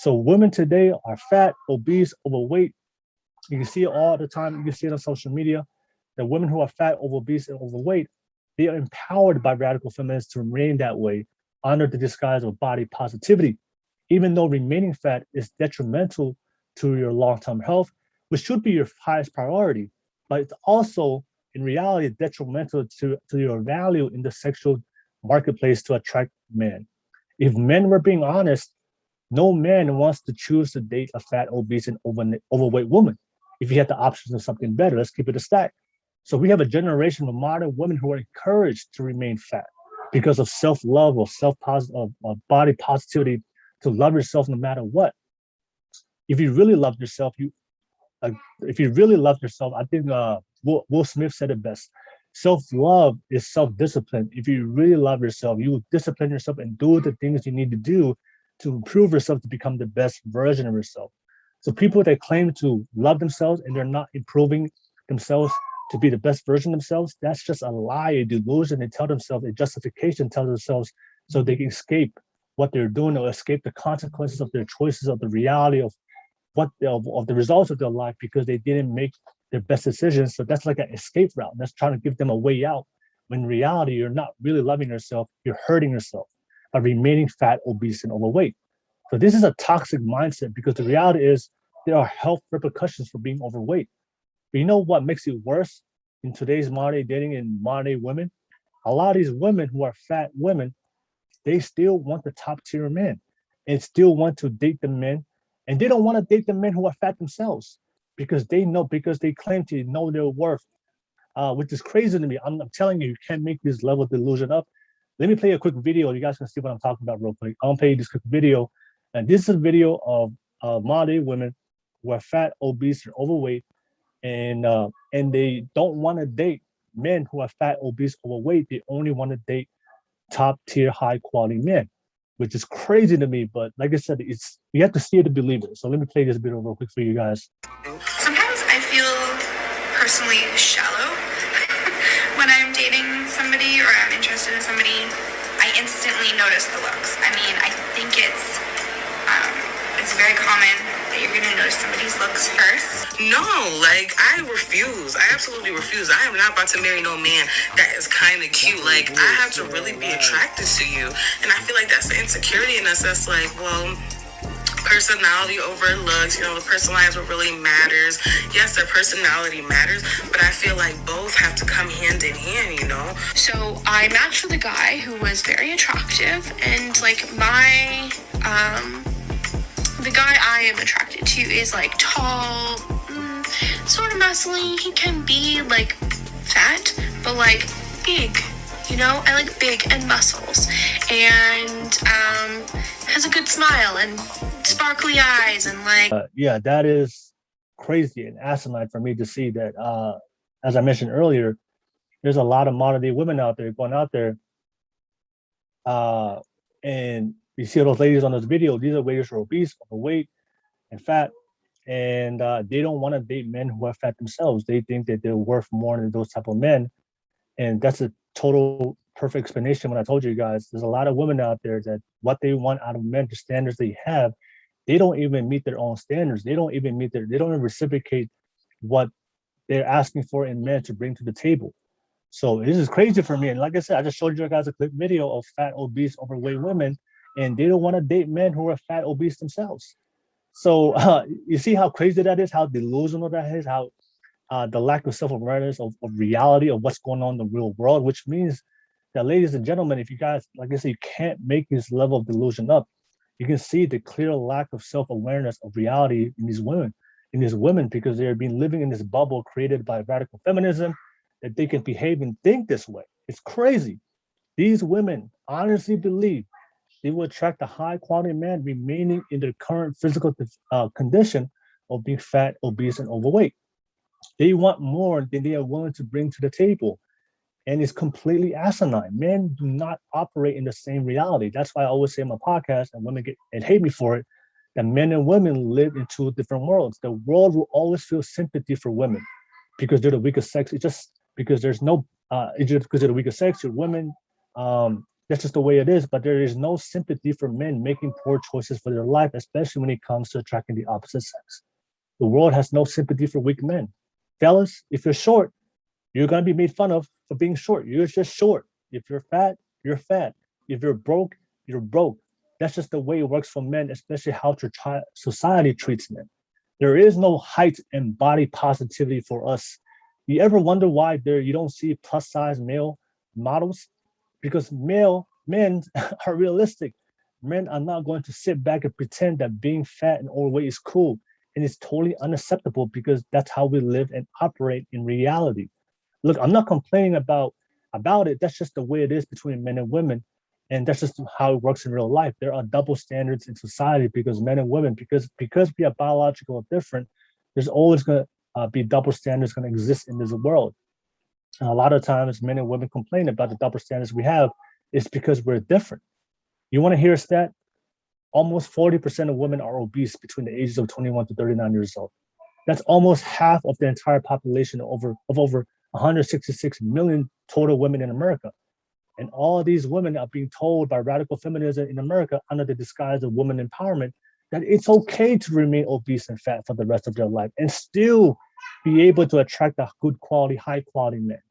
So women today are fat, obese, overweight. You can see it all the time. You can see it on social media. The women who are fat, obese, and overweight, they are empowered by radical feminists to remain that way under the disguise of body positivity, even though remaining fat is detrimental to your long-term health, which should be your highest priority, but it's also in reality detrimental to your value in the sexual marketplace to attract men. If men were being honest, no man wants to choose to date a fat, obese, and overweight woman. If you had the options of something better, let's keep it a stack. So we have a generation of modern women who are encouraged to remain fat because of self-love or of body positivity, to love yourself no matter what. If you really love yourself, I think Will Smith said it best. Self-love is self-discipline. If you really love yourself, you will discipline yourself and do the things you need to do to improve yourself to become the best version of yourself. So people that claim to love themselves and they're not improving themselves to be the best version of themselves, that's just a lie, a delusion. They tell themselves, a justification, tell themselves so they can escape what they're doing or escape the consequences of their choices, of the reality of of the results of their life, because they didn't make their best decisions. So that's like an escape route. That's trying to give them a way out. When in reality, you're not really loving yourself. You're hurting yourself by remaining fat, obese, and overweight. So this is a toxic mindset, because the reality is there are health repercussions for being overweight. But you know what makes it worse in today's modern day dating and modern day women? A lot of these women who are fat women, they still want the top tier men and still want to date the men. And they don't want to date the men who are fat themselves because they claim to know their worth, which is crazy to me. I'm telling you, you can't make this level of delusion up. Let me play a quick video. You guys can see what I'm talking about real quick. I'll play this quick video. And this is a video of modern day women who are fat, obese, and overweight. And they don't want to date men who are fat, obese, overweight. They only want to date top tier, high quality men, which is crazy to me. But like I said, you have to see it to believe it. So let me play this video real quick for you guys. Sometimes I feel personally shallow when I'm dating somebody or I'm interested in somebody. I instantly notice the looks. I mean, I think it's very common that you're going to notice somebody's looks first. No, like, I refuse. I absolutely refuse. I am not about to marry no man that is kind of cute. Like, I have to really be attracted to you. And I feel like that's the insecurity in us. That's like, well, personality over looks, the personal lives what really matters. Yes, their personality matters, but I feel like both have to come hand in hand. So I matched with a guy who was very attractive, and like the guy I am attracted to is like tall, sort of muscly. He can be like fat, but like big. I like big and muscles, and has a good smile and sparkly eyes and like. Yeah, that is crazy and asinine for me to see that. As I mentioned earlier, there's a lot of modern day women out there going out there, and you see those ladies on this video. These are ladies who are obese, overweight, and fat, and they don't want to date men who are fat themselves. They think that they're worth more than those type of men, and that's a total perfect explanation. When I told you guys, there's a lot of women out there that what they want out of men, the standards they have, they don't even meet their own standards. They don't even reciprocate what they're asking for in men to bring to the table. So this is crazy for me. And like I said, I just showed you guys a quick video of fat, obese, overweight women, and they don't want to date men who are fat, obese themselves. So you see how crazy that is, how delusional that is, how the lack of self-awareness of reality of what's going on in the real world, which means that, ladies and gentlemen, if you guys, like I said, you can't make this level of delusion up. You can see the clear lack of self-awareness of reality in these women, because they're being living in this bubble created by radical feminism, that they can behave and think this way. It's crazy. These women honestly believe they will attract a high quality man remaining in their current physical condition of being fat, obese, and overweight. They want more than they are willing to bring to the table. And it's completely asinine. Men do not operate in the same reality. That's why I always say in my podcast, and women hate me for it, that men and women live in two different worlds. The world will always feel sympathy for women because they're the weaker sex. It's just because there's no, it's just because they're the weaker sex. Your women, That's just the way it is. But there is no sympathy for men making poor choices for their life, especially when it comes to attracting the opposite sex. The world has no sympathy for weak men. Fellas, if you're short, you're going to be made fun of for being short. You're just short. If you're fat, you're fat. If you're broke, you're broke. That's just the way it works for men, especially how society treats men. There is no height and body positivity for us. You ever wonder why you don't see plus size male models? Because men are realistic. Men are not going to sit back and pretend that being fat and overweight is cool. And it's totally unacceptable because that's how we live and operate in reality. Look, I'm not complaining about it. That's just the way it is between men and women. And that's just how it works in real life. There are double standards in society because men and women, because we are biological different, there's always going to be double standards going to exist in this world. And a lot of times men and women complain about the double standards we have. It's because we're different. You want to hear a stat? Almost 40% of women are obese between the ages of 21 to 39 years old. That's almost half of the entire population of over 166 million total women in America. And all these women are being told by radical feminism in America under the disguise of women empowerment that it's okay to remain obese and fat for the rest of their life and still be able to attract a good quality, high quality man.